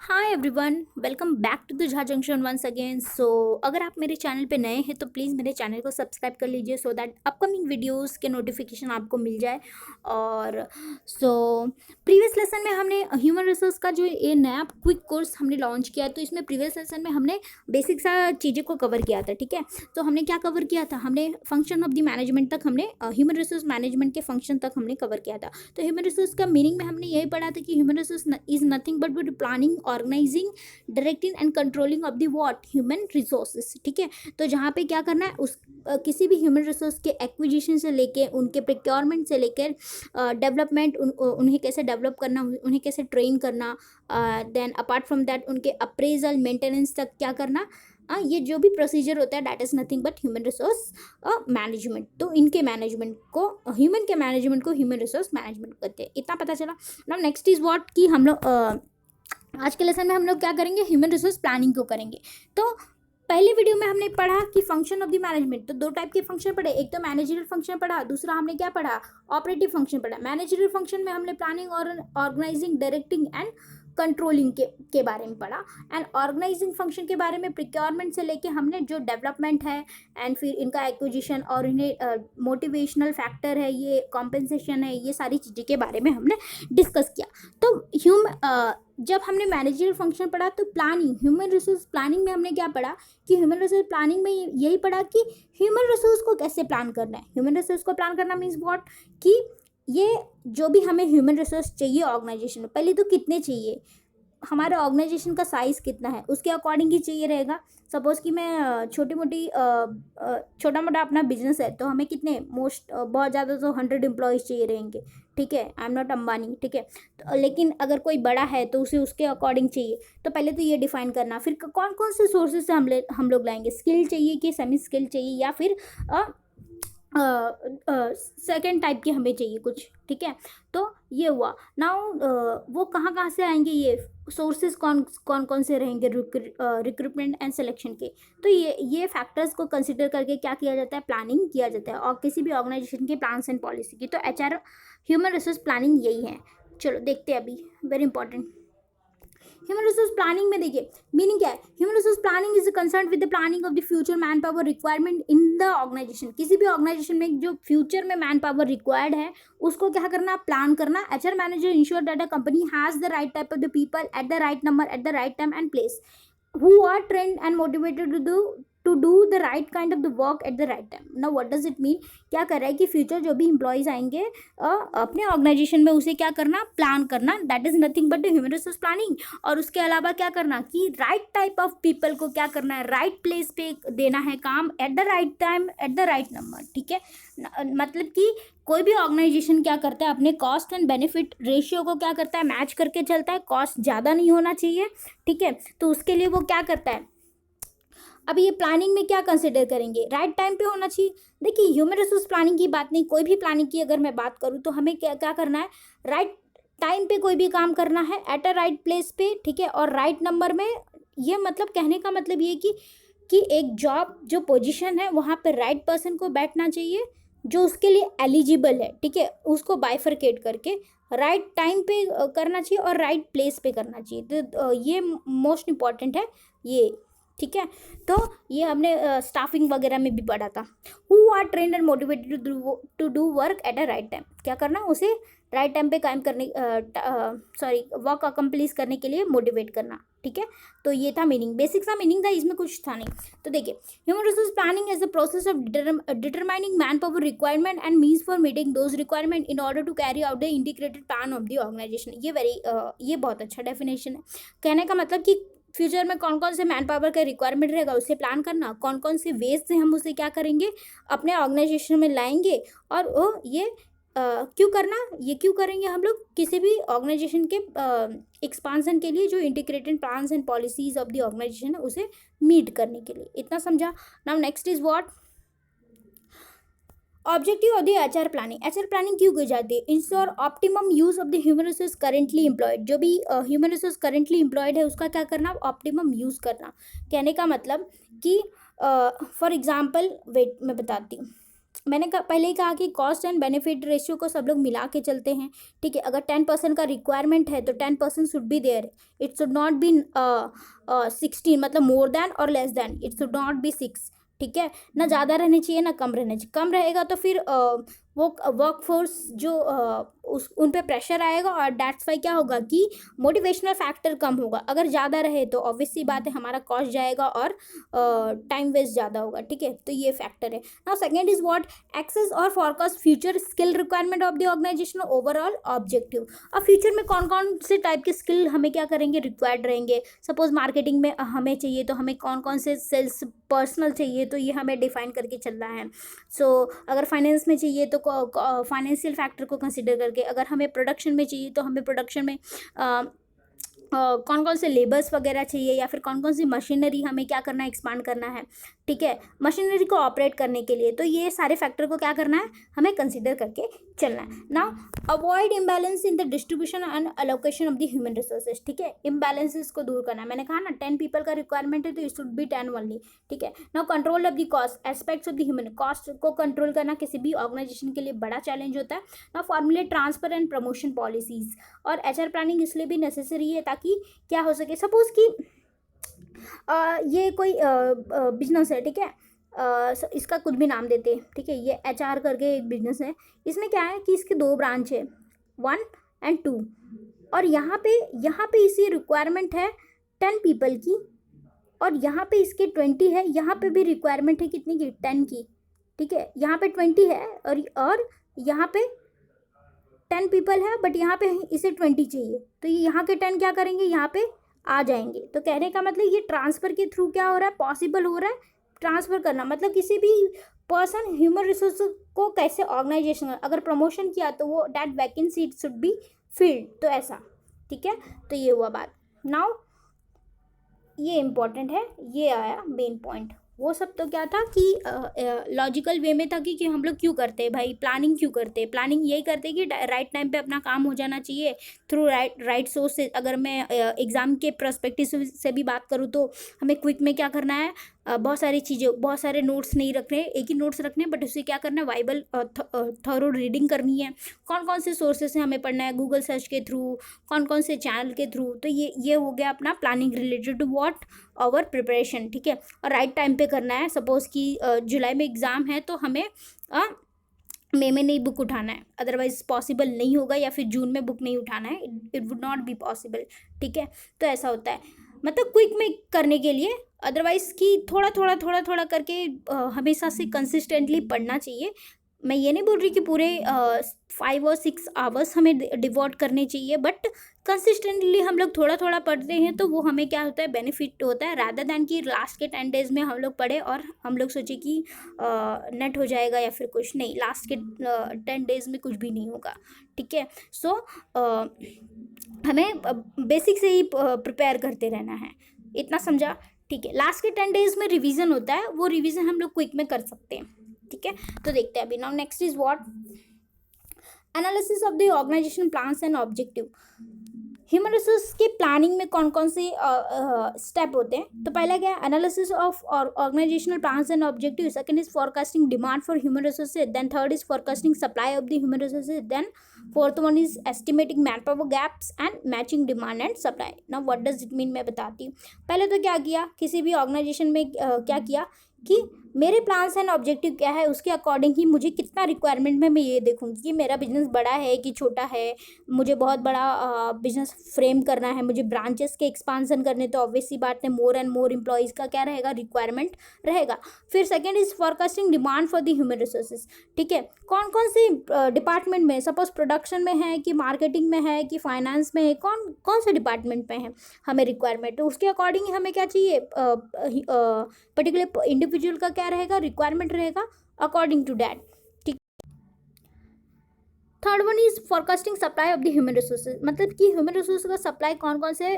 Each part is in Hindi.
Hi everyone, welcome back to the Jha junction once again. So अगर आप मेरे चैनल पे नए हैं तो प्लीज़ मेरे चैनल को सब्सक्राइब कर लीजिए सो दैट अपकमिंग वीडियोस के नोटिफिकेशन आपको मिल जाए। और प्रीवियस लेसन में हमने ह्यूमन रिसोर्स का जो ये नया क्विक कोर्स हमने लॉन्च किया, तो इसमें प्रीवियस लेसन में हमने बेसिक सा चीज़ों को कवर किया था। ठीक है, तो हमने क्या कवर किया था, हमने फंक्शन ऑफ द मैनेजमेंट तक, हमने ह्यूमन रिसोर्स मैनेजमेंट के फंक्शन तक हमने कवर किया था। तो ह्यूमन रिसोर्स का मीनिंग में हमने यही पढ़ा था कि human resource is nothing but planning, organizing, directing and controlling of the what human resources. ठीक है, तो जहाँ पे क्या करना है, उस किसी भी ह्यूमन रिसोर्स के एक्विजिशन से लेके उनके प्रिक्योरमेंट से लेकर डेवलपमेंट, उन्हें कैसे डेवलप करना, उन्हें कैसे ट्रेन करना, देन अपार्ट फ्रॉम दैट उनके अप्रेजल मेंटेनेंस तक क्या करना, ये जो भी प्रोसीजर होता है that is nothing but human resource management. तो इनके मैनेजमेंट को, ह्यूमन के मैनेजमेंट को ह्यूमन रिसोर्स मैनेजमेंट करते हैं। इतना पता चला। नाउ नेक्स्ट इज व्हाट कि हम लोग आज के लेसन में हम लोग क्या करेंगे, ह्यूमन रिसोर्स प्लानिंग को करेंगे। तो पहले वीडियो में हमने पढ़ा कि फंक्शन ऑफ द मैनेजमेंट, तो दो टाइप के फंक्शन पढ़े, एक तो मैनेजरियल फंक्शन पढ़ा, दूसरा हमने क्या पढ़ा, ऑपरेटिव फंक्शन पढ़ा। मैनेजरियल फंक्शन में हमने प्लानिंग और ऑर्गेनाइजिंग, डायरेक्टिंग एंड कंट्रोलिंग के बारे में पढ़ा। एंड ऑर्गेनाइजिंग फंक्शन के बारे में प्रिक्योरमेंट से लेके हमने जो डेवलपमेंट है एंड फिर इनका एक्विजिशन और इन्हें मोटिवेशनल फैक्टर है, ये कॉम्पेंसेशन है, ये सारी चीज़ें के बारे में हमने डिस्कस किया। तो जब हमने मैनेजरियल फंक्शन पढ़ा तो प्लानिंग, ह्यूमन रिसोर्स प्लानिंग में हमने क्या पढ़ा कि ह्यूमन रिसोर्स प्लानिंग में यही पढ़ा कि ह्यूमन रिसोर्स को कैसे प्लान करना है। ह्यूमन रिसोर्स को प्लान करना मीन्स व्हाट कि ये जो भी हमें ह्यूमन रिसोर्स चाहिए ऑर्गेनाइजेशन में, पहले तो कितने चाहिए, हमारे ऑर्गेनाइजेशन का साइज़ कितना है उसके अकॉर्डिंग ही चाहिए रहेगा। सपोज़ कि मैं छोटा मोटा अपना बिजनेस है, तो हमें कितने बहुत ज़्यादा तो 100 एम्प्लॉयज़ चाहिए रहेंगे। ठीक है, आई एम नॉट अंबानी। ठीक है, तो लेकिन अगर कोई बड़ा है तो उसे उसके अकॉर्डिंग चाहिए। तो पहले तो ये डिफाइन करना, फिर कौन कौन से सोर्सेज से हम लोग लाएंगे, स्किल चाहिए कि सेमी स्किल चाहिए या फिर सेकेंड टाइप की हमें चाहिए कुछ। ठीक है, तो ये हुआ। नाउ वो कहाँ कहाँ से आएंगे, ये सोर्सेज कौन कौन से रहेंगे रिक्रूटमेंट एंड सिलेक्शन के। तो ये फैक्टर्स को कंसिडर करके क्या किया जाता है, प्लानिंग किया जाता है और किसी भी ऑर्गेनाइजेशन के प्लान्स एंड पॉलिसी की। तो HR ह्यूमन रिसोर्स प्लानिंग यही है। चलो देखते हैं अभी, very important. Human resource planning में देखिए मीनिंग क्या है। Human resource planning is concern with the planning of the future man power requirement in the organization. किसी भी ऑर्गेनाइजेशन में जो फ्यूचर में मैन पावर रिक्वायर्ड है उसको क्या करना, प्लान करना। HR manager ensure that a company has the right type of the people at the right number at the right time and place who are trained and motivated to do the right kind of the work at the right time. Now what does it mean? क्या कर रहा है कि फ्यूचर जो भी एम्प्लॉयज़ आएंगे अपने ऑर्गेनाइजेशन में उसे क्या करना, प्लान करना। That is nothing but human resource planning. और उसके अलावा क्या करना कि राइट टाइप ऑफ पीपल को क्या करना है, राइट प्लेस पे देना है काम, at the right time at the right number. ठीक है, मतलब कि कोई भी ऑर्गेनाइजेशन क्या करता है, अपने कॉस्ट एंड बेनिफिट रेशियो को क्या करता है, मैच करके चलता है। कॉस्ट ज़्यादा नहीं होना चाहिए। ठीक है, तो उसके लिए वो क्या करता है, अब ये प्लानिंग में क्या कंसिडर करेंगे, राइट टाइम पे होना चाहिए। देखिए ह्यूमन रिसोर्स प्लानिंग की बात नहीं, कोई भी प्लानिंग की अगर मैं बात करूँ तो हमें क्या क्या करना है, राइट टाइम पे कोई भी काम करना है, एट अ राइट प्लेस पे। ठीक है, और राइट नंबर में। ये मतलब कहने का मतलब ये कि एक जॉब जो पोजीशन है वहाँ पे राइट पर्सन को बैठना चाहिए जो उसके लिए एलिजिबल है। ठीक है, उसको बाइफरकेट करके राइट टाइम पे करना चाहिए और राइट प्लेस पे करना चाहिए। तो ये मोस्ट इम्पॉर्टेंट है ये। ठीक है, तो ये हमने स्टाफिंग वगैरह में भी पढ़ा था। Who are trained and motivated to do work at a right time. क्या करना, उसे राइट टाइम पे काम करने वर्क अकम्प्लिश करने के लिए मोटिवेट करना। ठीक है, तो ये था मीनिंग, बेसिक सा मीनिंग था, इसमें कुछ था नहीं। तो देखिए human resource planning is the process of determining man power requirement and means for meeting those requirement in order to carry out the integrated plan of the organization. ये बहुत अच्छा डेफिनेशन है। कहने का मतलब कि फ्यूचर में कौन कौन से मैन पावर का रिक्वायरमेंट रहेगा उसे प्लान करना, कौन कौन से वेज से हम उसे क्या करेंगे, अपने ऑर्गेनाइजेशन में लाएंगे। और वो ये क्यों करना, ये क्यों करेंगे हम लोग, किसी भी ऑर्गेनाइजेशन के एक्सपांसन के लिए जो integrated plans and policies of the organization है उसे मीट करने के लिए। इतना समझा। Now next is what, objective of the HR planning. HR planning क्यों की जाती है, ensure optimum use of the human resource currently employed. जो भी ह्यूमन रिसोर्स करेंटली एम्प्लॉयड है उसका क्या करना, ऑप्टिमम यूज करना। कहने का मतलब कि फॉर एग्जांपल वेट मैं बताती हूँ। मैंने पहले ही कहा कि कॉस्ट एंड बेनिफिट रेशियो को सब लोग मिला के चलते हैं, ठीक है। अगर 10% का रिक्वायरमेंट है तो 10% should be there, it should not be 16, मतलब मोर देन और less than, it should not be 6, ठीक है। ना ज़्यादा रहने चाहिए ना कम रहने चाहिए। कम रहेगा तो फिर वो वर्कफोर्स जो उस उन पे प्रेशर आएगा और दैट्स वाई क्या होगा कि मोटिवेशनल फैक्टर कम होगा। अगर ज़्यादा रहे तो ऑब्वियस सी बात है हमारा कॉस्ट जाएगा और टाइम वेस्ट ज़्यादा होगा, ठीक है। तो ये फैक्टर है। Now second is what, access और forecast future skill requirement of the organisation overall objective. अब फ्यूचर में कौन कौन से टाइप के स्किल हमें क्या करेंगे, रिक्वायर्ड रहेंगे। सपोज मार्केटिंग में हमें चाहिए तो हमें कौन कौन से सेल्स पर्सनल चाहिए, तो ये हमें डिफाइन करके चलना है। सो अगर फाइनेंस में चाहिए तो फाइनेंशियल फैक्टर को कंसिडर करके, अगर हमें प्रोडक्शन में चाहिए तो हमें प्रोडक्शन में कौन कौन से लेबर्स वगैरह चाहिए, या फिर कौन कौन सी मशीनरी हमें क्या करना है, एक्सपांड करना है, ठीक है, मशीनरी को ऑपरेट करने के लिए। तो ये सारे फैक्टर को क्या करना है, हमें कंसिडर करके चलना है। Now avoid imbalance in the distribution and allocation of the human resources, ठीक है। इम्बैलेंसेस को दूर करना है। मैंने कहा ना 10 पीपल का रिक्वायरमेंट है तो इट शुड बी 10 ओनली, ठीक है। Now control of the cost aspects of the human, cost को कंट्रोल करना किसी भी ऑर्गेनाइजेशन के लिए बड़ा चैलेंज होता है। Now formulate transfer and promotion policies, और एचआर प्लानिंग इसलिए भी नेसेसरी है ताकि क्या हो सके। सपोज कि ये कोई बिजनेस है, ठीक है, इसका कुछ भी नाम देते हैं, ठीक है। ये एचआर करके एक बिजनेस है। इसमें क्या है कि इसके 2 ब्रांच है, 1 और 2, और यहाँ पे इसी रिक्वायरमेंट है 10 पीपल की, और यहाँ पे इसके 20 है। यहाँ पे भी रिक्वायरमेंट है कितनी की, 10 की, ठीक है। यहाँ पे 20 है और यहाँ पे 10 पीपल है, बट यहाँ पे इसे 20 चाहिए, तो ये यहाँ के 10 क्या करेंगे, यहाँ पे आ जाएंगे। तो कहने का मतलब ये ट्रांसफ़र के थ्रू क्या हो रहा है, पॉसिबल हो रहा है ट्रांसफ़र करना। मतलब किसी भी पर्सन ह्यूमन रिसोर्स को कैसे ऑर्गेनाइजेशन, अगर प्रमोशन किया तो वो that vacancy it should be filled, तो ऐसा, ठीक है। तो ये हुआ बात। नाउ ये इम्पॉर्टेंट है, ये आया मेन पॉइंट। वो सब तो क्या था कि लॉजिकल वे में था कि हम लोग क्यों करते हैं भाई, प्लानिंग क्यों करते हैं। प्लानिंग यही करते हैं कि राइट टाइम पे अपना काम हो जाना चाहिए थ्रू राइट सोर्स से। अगर मैं एग्ज़ाम के पर्सपेक्टिव से भी बात करूँ तो हमें क्विक में क्या करना है, बहुत सारी चीज़ें, बहुत सारे नोट्स नहीं रखने, एक ही नोट्स रखने, बट उसे क्या करना है, वाइबल थॉरो रीडिंग करनी है। कौन कौन से सोर्सेस से हमें पढ़ना है, गूगल सर्च के थ्रू, कौन कौन से चैनल के थ्रू। तो ये हो गया अपना planning related to what, our preparation, ठीक है। और राइट टाइम पे करना है। सपोज़ कि जुलाई में एग्ज़ाम है तो हमें मई में नहीं बुक उठाना है, अदरवाइज पॉसिबल नहीं होगा, या फिर जून में बुक नहीं उठाना है, it would not be possible, ठीक है। तो ऐसा होता है, मतलब क्विक में करने के लिए। अदरवाइज कि थोड़ा करके हमेशा से कंसिस्टेंटली पढ़ना चाहिए। मैं ये नहीं बोल रही कि पूरे 5 और 6 आवर्स हमें डिवोट करने चाहिए, बट कंसिस्टेंटली हम लोग थोड़ा पढ़ते हैं तो वो हमें क्या होता है, बेनिफिट होता है, रादर दैन कि लास्ट के 10 डेज़ में हम लोग पढ़े और हम लोग सोचे कि नेट हो जाएगा या फिर कुछ नहीं। लास्ट के 10 डेज़ में कुछ भी नहीं होगा, ठीक है। सो हमें बेसिक से ही प्रिपेयर करते रहना है, इतना समझा, ठीक है। लास्ट के 10 डेज़ में रिवीजन होता है, वो रिवीजन हम लोग क्विक में कर सकते हैं, ठीक है। तो देखते हैं अभी। Now next is what, analysis of the organization plans and objective. Human resource के प्लानिंग में कौन कौन से स्टेप होते हैं। तो पहला क्या है, analysis of organizational plans and objective. Second is forecasting demand for human resources. Then third is forecasting supply of the human resources. Then fourth one is estimating man power gaps and matching demand and supply. Now what does it mean, मैं बताती हूँ। पहले तो क्या किया, किसी भी ऑर्गेनाइजेशन में क्या किया कि मेरे प्लान्स एंड ऑब्जेक्टिव क्या है, उसके अकॉर्डिंग ही मुझे कितना रिक्वायरमेंट में मैं ये देखूँगी कि मेरा बिजनेस बड़ा है कि छोटा है। मुझे बहुत बड़ा बिजनेस फ्रेम करना है, मुझे ब्रांचेस के एक्सपांसन करने, तो ऑब्वियस सी बात है मोर एंड मोर एम्प्लॉयज़ का क्या रहेगा, रिक्वायरमेंट रहेगा। फिर second is forecasting demand for the human resources, ठीक है। कौन कौन से डिपार्टमेंट में, सपोज प्रोडक्शन में है कि मार्केटिंग में है कि फाइनेंस में है, कौन कौन से डिपार्टमेंट में है हमें रिक्वायरमेंट, तो उसके अकॉर्डिंग हमें क्या चाहिए, पर्टिकुलर इंडिविजुअल का क्या रहेगा, रिक्वायरमेंट रहेगा, अकॉर्डिंग टू दैट, ठीक। Third one is forecasting supply of the human resources, मतलब कि ह्यूमन रिसोर्स का सप्लाई कौन कौन से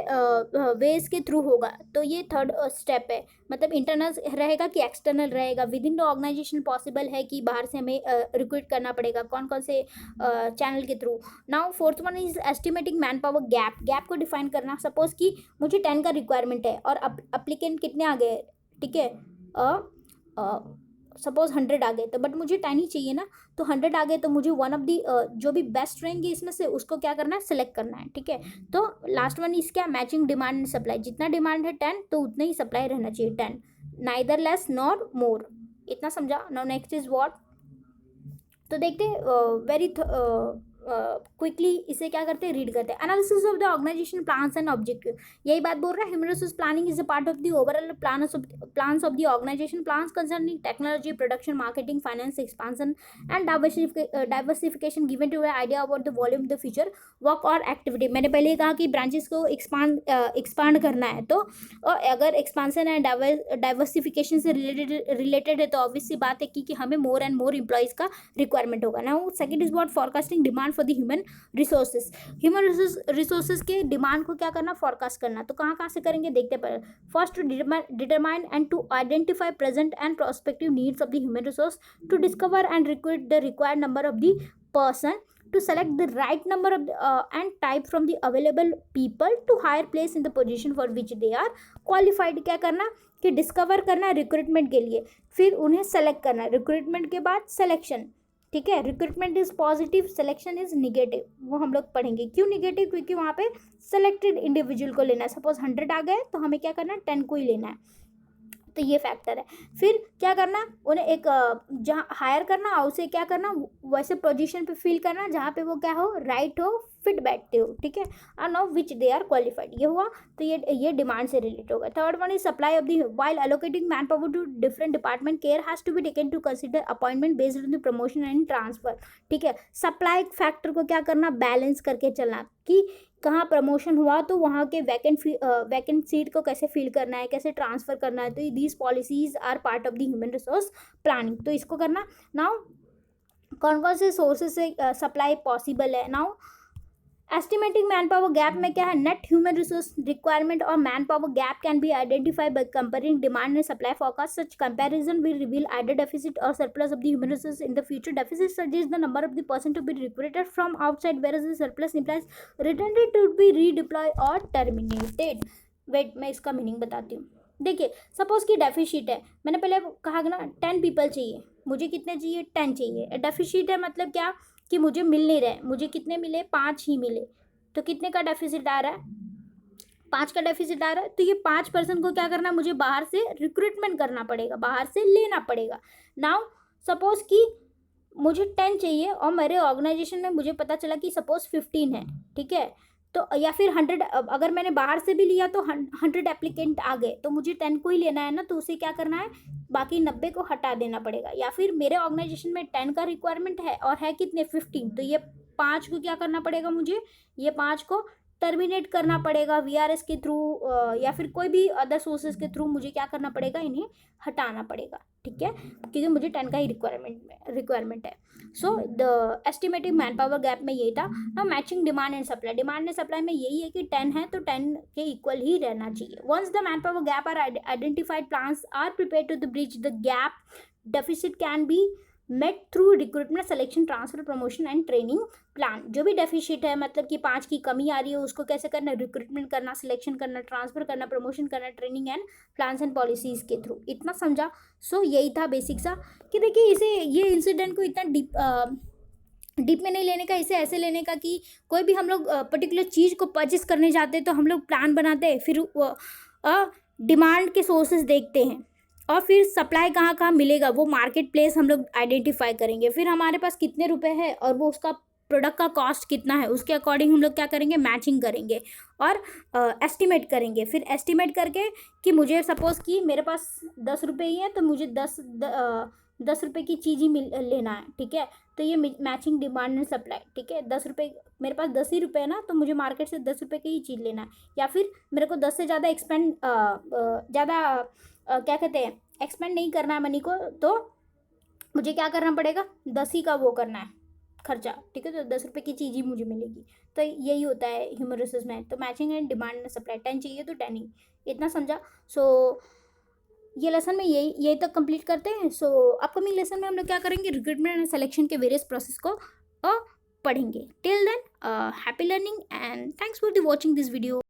वेज के थ्रू होगा। तो ये थर्ड स्टेप है, मतलब इंटरनल रहेगा कि एक्सटर्नल रहेगा। Within the organization possible है कि बाहर से हमें रिक्रूट करना पड़ेगा, कौन कौन से चैनल के through. Now fourth one is estimating man power gap को डिफाइन करना। सपोज कि मुझे 10 का रिक्वायरमेंट है और अप्लीकेंट कितने आ गए, ठीक है, सपोज 100 आ गए तो बट मुझे 10 ही चाहिए ना, तो 100 आ गए तो मुझे वन ऑफ दी जो भी बेस्ट रहेंगे इसमें से उसको क्या करना है, सेलेक्ट करना है, ठीक है। तो लास्ट वन इज क्या, मैचिंग डिमांड एंड सप्लाई, जितना डिमांड है 10 तो उतना ही सप्लाई रहना चाहिए 10, नाइदर लेस नॉर मोर, इतना समझा। नाउ नेक्स्ट इज व्हाट, तो देखते वेरी क्विकली इसे क्या करते हैं, रीड करते हैं। Analysis of the organization plans and objective, यही बात बोल रहा है, human resource planning is a part of the overall plans of the organization, plans concerning technology, production, marketing, finance, expansion and diversification given to idea about the volume, the future work और एक्टिविटी। मैंने पहले ही कहा कि ब्रांचेस को एक्सपांड करना है, तो अगर एक्सपांसन एंड डाइवर्सिफिकेशन से रिलेटेड है तो ऑब्वियस सी बात है कि हमें मोर एंड मोर एम्प्लॉयज़ का रिक्वायरमेंट होगा ना। Second is what, forecasting demand for the human resources, human resources के डिमांड को क्या करना, फॉरकास्ट करना। तो कहाँ कहाँ से करेंगे, देखते पहले। First, to determine and to identify present and prospective needs of the human resource, to discover and recruit the required number of the person, to select the right number of and type from the available people to hire place in the position for which they are qualified। क्या करना कि डिस्कवर करना रिक्रूटमेंट के लिए, फिर उन्हें सेलेक्ट करना, रिक्रूटमेंट के बाद सिलेक्शन, ठीक है। Recruitment is positive, selection is negative, वो हम लोग पढ़ेंगे। क्यों निगेटिव, क्योंकि वहाँ पे सेलेक्टेड इंडिविजुअल को लेना है। सपोज 100 आ गए तो हमें क्या करना है, 10 को ही लेना है, तो ये फैक्टर है। फिर क्या करना, उन्हें एक जहाँ हायर करना और उसे क्या करना, वैसे पोजीशन पे फिल करना जहाँ पे वो क्या हो, राइट हो, फिट बैठते हो, ठीक है। और now which they are qualified, ये हुआ, तो ये डिमांड से रिलेटेड होगा। Third one is supply of the, while allocating man power to different department, care has to be taken to consider appointment based on the promotion and transfer, ठीक है। सप्लाई फैक्टर को क्या करना, बैलेंस करके चलना कि कहाँ प्रमोशन हुआ तो वहाँ के वैकेंट सीट को कैसे फिल करना है, कैसे ट्रांसफर करना है। तो these policies are part of the human resource planning, तो इसको करना। नाउ कौन कौन से सोर्सेज से सप्लाई पॉसिबल है। Now estimating man power gap में क्या है, नेट ह्यूमन रिसोर्स रिक्वायरमेंट और man power gap can be identified by comparing demand and supply forecast. Such comparison will reveal either deficit और surplus of the human resource in the future. Deficit suggest the number of the person to be recruited from outside, whereas the surplus employees retained to be redeploy और टर्मिनेटेड। वेट, मैं इसका मीनिंग बताती हूँ। देखिए, सपोज कि डेफिशिट है, मैंने पहले कहा ना 10 पीपल चाहिए, मुझे कितने चाहिए, 10 चाहिए। डेफिशिट है मतलब क्या कि मुझे मिल नहीं रहे, मुझे कितने मिले, 5 ही मिले, तो कितने का डेफिसिट आ रहा है, 5 का डेफिसिट आ रहा है। तो ये 5 पर्सन को क्या करना, मुझे बाहर से रिक्रूटमेंट करना पड़ेगा, बाहर से लेना पड़ेगा। नाउ सपोज कि मुझे 10 चाहिए और मेरे ऑर्गेनाइजेशन में मुझे पता चला कि सपोज 15 है, ठीक है। तो या फिर 100, अगर मैंने बाहर से भी लिया तो 100 एप्लीकेंट आ गए, तो मुझे 10 को ही लेना है ना, तो उसे क्या करना है, बाकी 90 को हटा देना पड़ेगा। या फिर मेरे ऑर्गेनाइजेशन में 10 का रिक्वायरमेंट है और है कितने, 15, तो ये 5 को क्या करना पड़ेगा मुझे, ये 5 को टर्मिनेट करना पड़ेगा वीआरएस के थ्रू या फिर कोई भी अदर सोर्सेज के थ्रू मुझे क्या करना पड़ेगा, इन्हें हटाना पड़ेगा, ठीक है, क्योंकि मुझे 10 का ही रिक्वायरमेंट है। So the estimated man power gap में यही था ना। Matching demand and supply, demand and supply में यही है कि 10 है तो 10 के इक्वल ही रहना चाहिए। Once the man power gap are identified, plans are prepared to the bridge the gap, deficit can be met through recruitment, selection, transfer, promotion and training plan. जो भी डेफिशिट है, मतलब कि 5 की कमी आ रही है, उसको कैसे करना, रिक्रूटमेंट करना, सिलेक्शन करना, ट्रांसफर करना, प्रमोशन करना, training and plans and policies के थ्रू। इतना समझा। सो यही था बेसिक सा कि देखिए इसे, ये इंसिडेंट को इतना डीप में नहीं लेने का, इसे ऐसे लेने का कि कोई भी हम लोग पर्टिकुलर चीज़ को परचेस करने जाते हैं तो हम लोग प्लान बनाते हैं, फिर डिमांड के सोर्सेज देखते हैं और फिर सप्लाई कहाँ कहाँ मिलेगा वो मार्केट प्लेस हम लोग आइडेंटिफाई करेंगे, फिर हमारे पास कितने रुपए है और वो उसका प्रोडक्ट का कॉस्ट कितना है, उसके अकॉर्डिंग हम लोग क्या करेंगे, मैचिंग करेंगे और एस्टिमेट करेंगे। फिर एस्टिमेट करके कि मुझे सपोज कि मेरे पास 10 रुपये ही है तो मुझे 10 रुपये की चीज़ ही लेना है, ठीक है। तो ये मैचिंग डिमांड एंड सप्लाई, ठीक है। 10 रुपये, मेरे पास 10 ही रुपये है ना, तो मुझे मार्केट से 10 रुपये की ही चीज़ लेना है। या फिर मेरे को 10 से ज़्यादा क्या कहते हैं, एक्सपेंड नहीं करना है मनी को, तो मुझे क्या करना पड़ेगा, 10 ही का वो करना है खर्चा, ठीक है। तो 10 रुपये की चीज़ ही मुझे मिलेगी। तो यही होता है ह्यूमन रिसोर्स में। तो matching and demand and supply, 10 चाहिए तो 10 ही, इतना समझा। सो ये लेसन में यही तक कंप्लीट करते हैं। सो अपकमिंग लेसन में हम लोग क्या करेंगे, रिक्रूटमेंट एंड सिलेक्शन के वेरियस प्रोसेस को पढ़ेंगे। Till than happy learning and thanks for the watching this video.